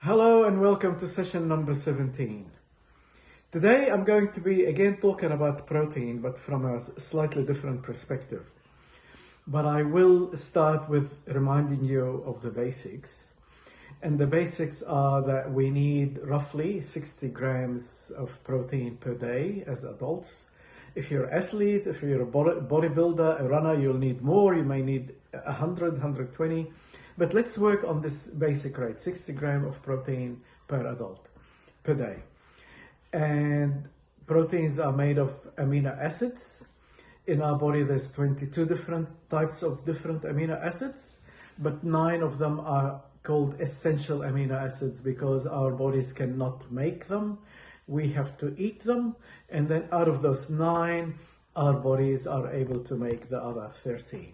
Hello and welcome to session number 17. Today I'm going to be again talking about protein, but from a slightly different perspective. But I will start with reminding you of the basics. And the basics are that we need roughly 60 grams of protein per day as adults. If you're an athlete, if you're a bodybuilder, a runner, you'll need more. You may need 100, 120. But let's work on this basic rate, 60 grams of protein per adult per day. And proteins are made of amino acids. In our body, there's 22 different types of different amino acids, but 9 of them are called essential amino acids because our bodies cannot make them. We have to eat them. And then out of those 9, our bodies are able to make the other 13.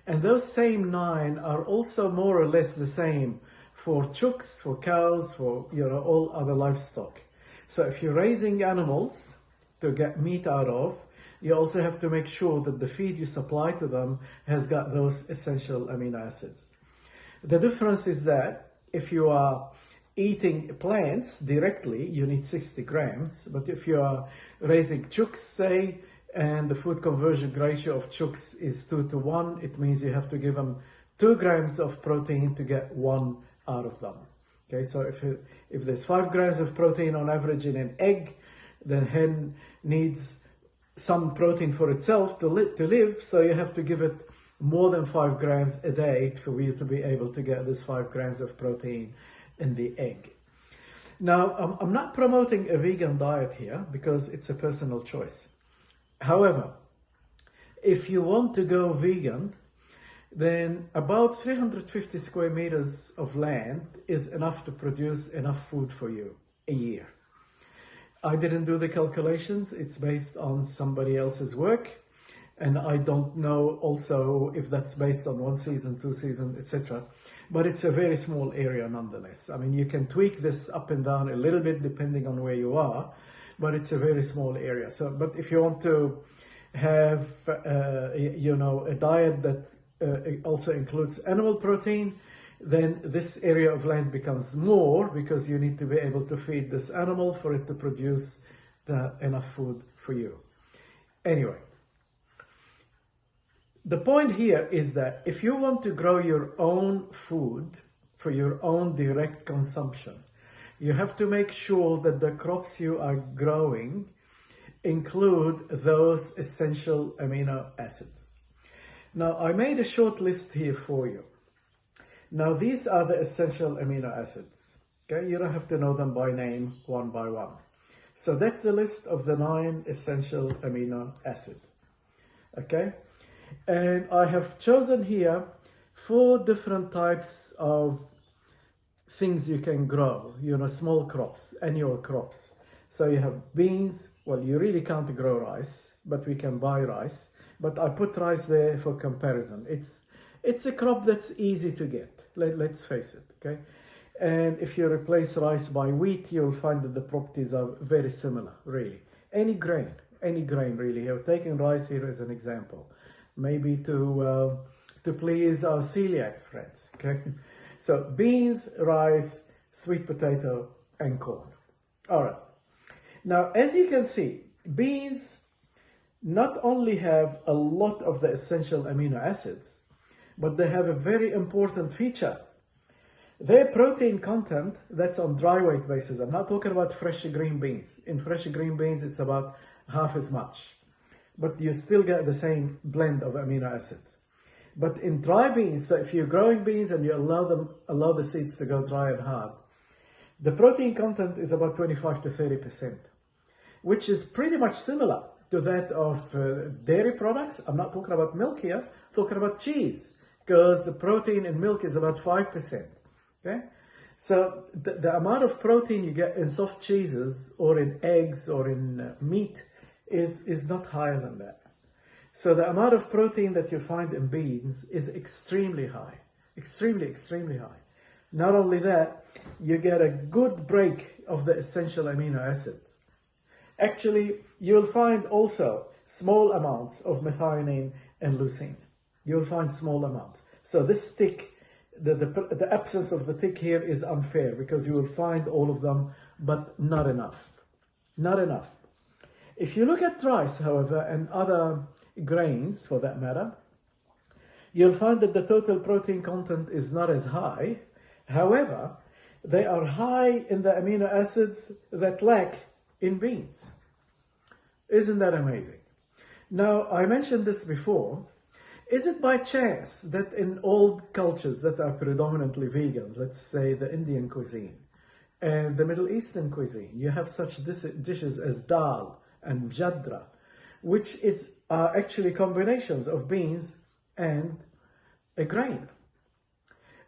And those same 9 are also more or less the same for chooks, for cows, for all other livestock. So if you're raising animals to get meat out of, you also have to make sure that the feed you supply to them has got those essential amino acids. The difference is that if you are eating plants directly, you need 60 grams. But if you are raising chooks, say, and the food conversion ratio of chooks is 2:1, it means you have to give them 2 grams of protein to get 1 out of them. Okay, so if there's 5 grams of protein on average in an egg, then hen needs some protein for itself to live, so you have to give it more than 5 grams a day for you to be able to get this 5 grams of protein in the egg. Now, I'm not promoting a vegan diet here because it's a personal choice. However, if you want to go vegan, then about 350 square meters of land is enough to produce enough food for you a year. I didn't do the calculations. It's based on somebody else's work. And I don't know also if that's based on 1 season, 2 seasons, etc. But it's a very small area nonetheless. I mean, you can tweak this up and down a little bit depending on where you are, but it's a very small area. So, but if you want to have, a diet that also includes animal protein, then this area of land becomes more because you need to be able to feed this animal for it to produce enough food for you. Anyway, the point here is that if you want to grow your own food for your own direct consumption, you have to make sure that the crops you are growing include those essential amino acids. Now, I made a short list here for you. Now, these are the essential amino acids. Okay, you don't have to know them by name one by one. So that's the list of the 9 essential amino acids. Okay, and I have chosen here 4 different types of things you can grow, small crops, annual crops. So you have beans. Well, you really can't grow rice, but we can buy rice. But I put rice there for comparison. It's a crop that's easy to get. Let's face it, okay? And if you replace rice by wheat, you'll find that the properties are very similar, really. Any grain really. You're taking rice here as an example, maybe to please our celiac friends, okay? So beans, rice, sweet potato, and corn. All right. Now, as you can see, beans not only have a lot of the essential amino acids, but they have a very important feature. Their protein content, that's on dry weight basis. I'm not talking about fresh green beans. In fresh green beans, it's about half as much. But you still get the same blend of amino acids. But in dry beans, so if you're growing beans and you allow the seeds to go dry and hard, the protein content is about 25 to 30%, which is pretty much similar to that of dairy products. I'm not talking about milk here, I'm talking about cheese, because the protein in milk is about 5%. Okay, so the amount of protein you get in soft cheeses or in eggs or in meat is not higher than that. So the amount of protein that you find in beans is extremely high, extremely high. Not only that, you get a good break of the essential amino acids. Actually, you'll find also small amounts of methionine and leucine. You'll find small amounts. So this stick the absence of the tick here is unfair because you will find all of them, but not enough. Not enough. If you look at rice, however, and other grains for that matter, you'll find that the total protein content is not as high. However, they are high in the amino acids that lack in beans. Isn't that amazing? Now, I mentioned this before. Is it by chance that in old cultures that are predominantly vegans, let's say the Indian cuisine and the Middle Eastern cuisine, you have such dishes as dal and jadra, which are actually combinations of beans and a grain?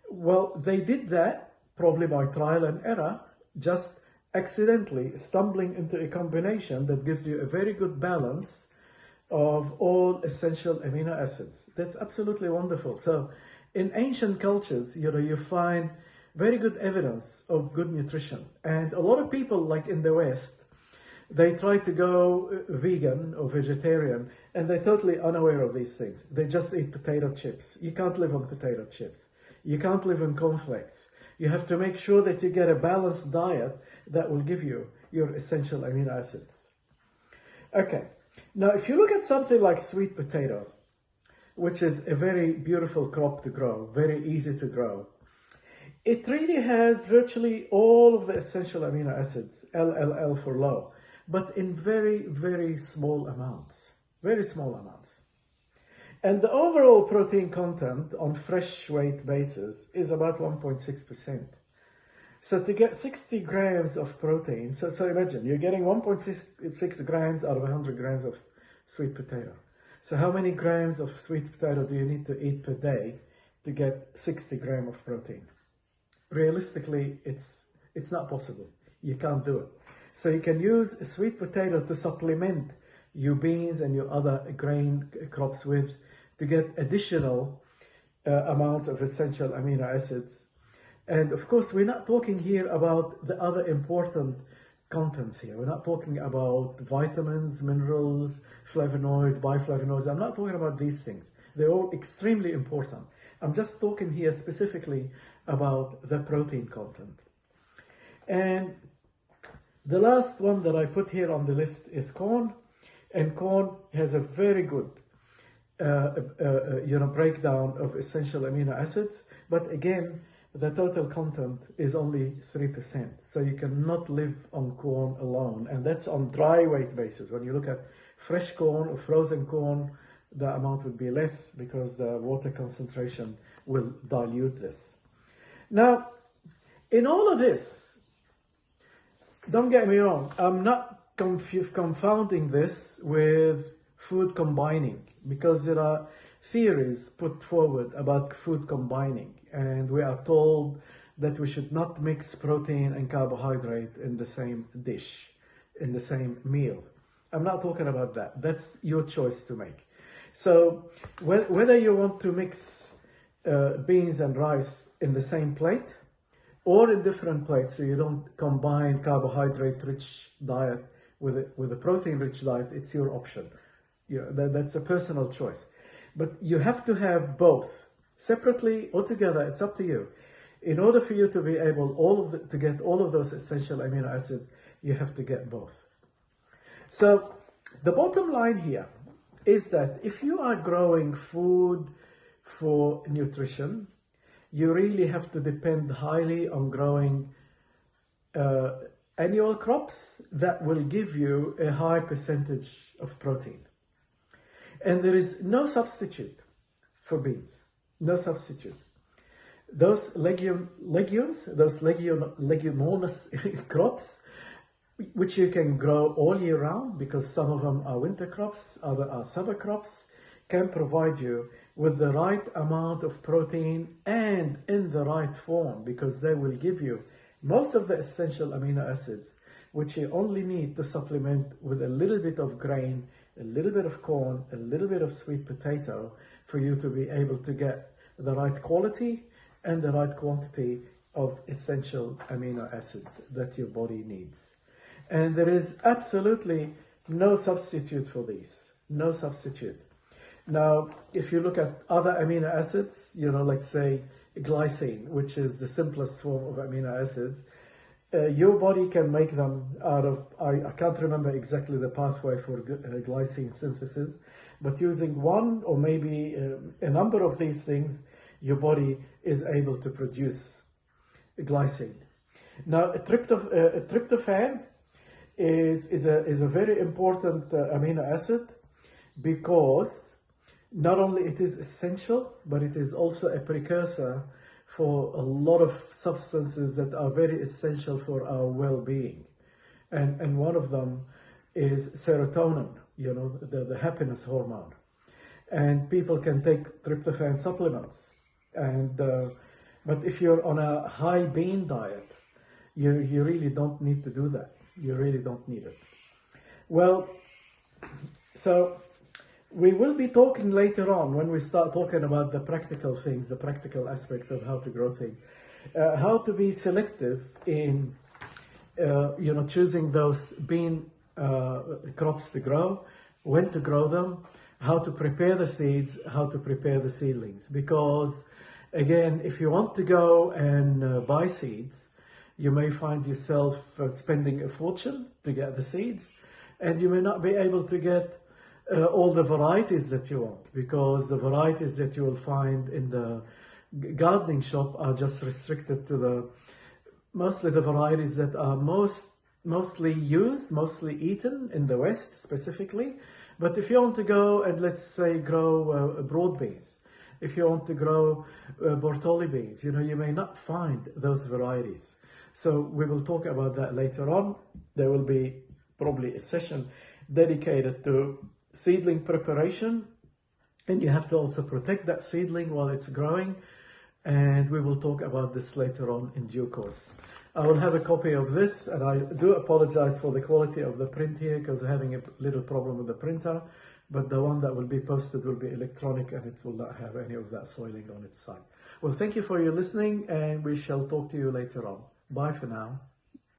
Well, they did that probably by trial and error, just accidentally stumbling into a combination that gives you a very good balance of all essential amino acids. That's absolutely wonderful. So in ancient cultures, you find very good evidence of good nutrition. And a lot of people, like in the West, they try to go vegan or vegetarian, and they're totally unaware of these things. They just eat potato chips. You can't live on potato chips. You can't live on cornflakes. You have to make sure that you get a balanced diet that will give you your essential amino acids. Okay. Now, if you look at something like sweet potato, which is a very beautiful crop to grow, very easy to grow, it really has virtually all of the essential amino acids, LLL for low, but in very, very small amounts, very small amounts. And the overall protein content on fresh weight basis is about 1.6%. So to get 60 grams of protein, so imagine you're getting 1.6 grams out of 100 grams of sweet potato. So how many grams of sweet potato do you need to eat per day to get 60 grams of protein? Realistically, it's not possible. You can't do it. So you can use sweet potato to supplement your beans and your other grain crops with to get additional amount of essential amino acids. And of course, we're not talking here about the other important contents here. We're not talking about vitamins, minerals, flavonoids, biflavonoids. I'm not talking about these things. They're all extremely important. I'm just talking here specifically about the protein content. And the last one that I put here on the list is corn. And corn has a very good breakdown of essential amino acids. But again, the total content is only 3%. So you cannot live on corn alone. And that's on dry weight basis. When you look at fresh corn or frozen corn, the amount would be less because the water concentration will dilute this. Now, in all of this, don't get me wrong, I'm not confounding this with food combining, because there are theories put forward about food combining, and we are told that we should not mix protein and carbohydrate in the same dish, in the same meal. I'm not talking about that. That's your choice to make. So whether you want to mix beans and rice in the same plate or in different plates, so you don't combine carbohydrate-rich diet with a protein-rich diet, it's your option. That's a personal choice. But you have to have both, separately or together. It's up to you. In order for you to be able to get all of those essential amino acids, you have to get both. So the bottom line here is that if you are growing food for nutrition, you really have to depend highly on growing annual crops that will give you a high percentage of protein. And there is no substitute for beans, no substitute. Those legumes, those leguminous crops, which you can grow all year round, because some of them are winter crops, other are summer crops, can provide you with the right amount of protein and in the right form, because they will give you most of the essential amino acids, which you only need to supplement with a little bit of grain, a little bit of corn, a little bit of sweet potato, for you to be able to get the right quality and the right quantity of essential amino acids that your body needs. And there is absolutely no substitute for these, no substitute. Now, if you look at other amino acids, like say glycine, which is the simplest form of amino acids, your body can make them out of, I can't remember exactly the pathway for glycine synthesis, but using one or maybe a number of these things, your body is able to produce glycine. Now, tryptophan is a very important amino acid, because not only it is essential, but it is also a precursor for a lot of substances that are very essential for our well-being. And one of them is serotonin, the happiness hormone. And people can take tryptophan supplements. But if you're on a high bean diet, you really don't need to do that. You really don't need it. Well, so we will be talking later on, when we start talking about the practical things, the practical aspects of how to grow things, how to be selective in, choosing those bean crops to grow, when to grow them, how to prepare the seeds, how to prepare the seedlings. Because again, if you want to go and buy seeds, you may find yourself spending a fortune to get the seeds, and you may not be able to get all the varieties that you want, because the varieties that you will find in the gardening shop are just restricted to mostly the varieties that are mostly used, mostly eaten in the West specifically. But if you want to go and, let's say, grow broad beans, if you want to grow Bortoli beans, you may not find those varieties. So we will talk about that later on. There will be probably a session dedicated to seedling preparation, and you have to also protect that seedling while it's growing, and we will talk about this later on in due course. I will have a copy of this, and I do apologize for the quality of the print here, because I'm having a little problem with the printer, but the one that will be posted will be electronic, and it will not have any of that soiling on its side. Well, thank you for your listening, and we shall talk to you later on. Bye for now.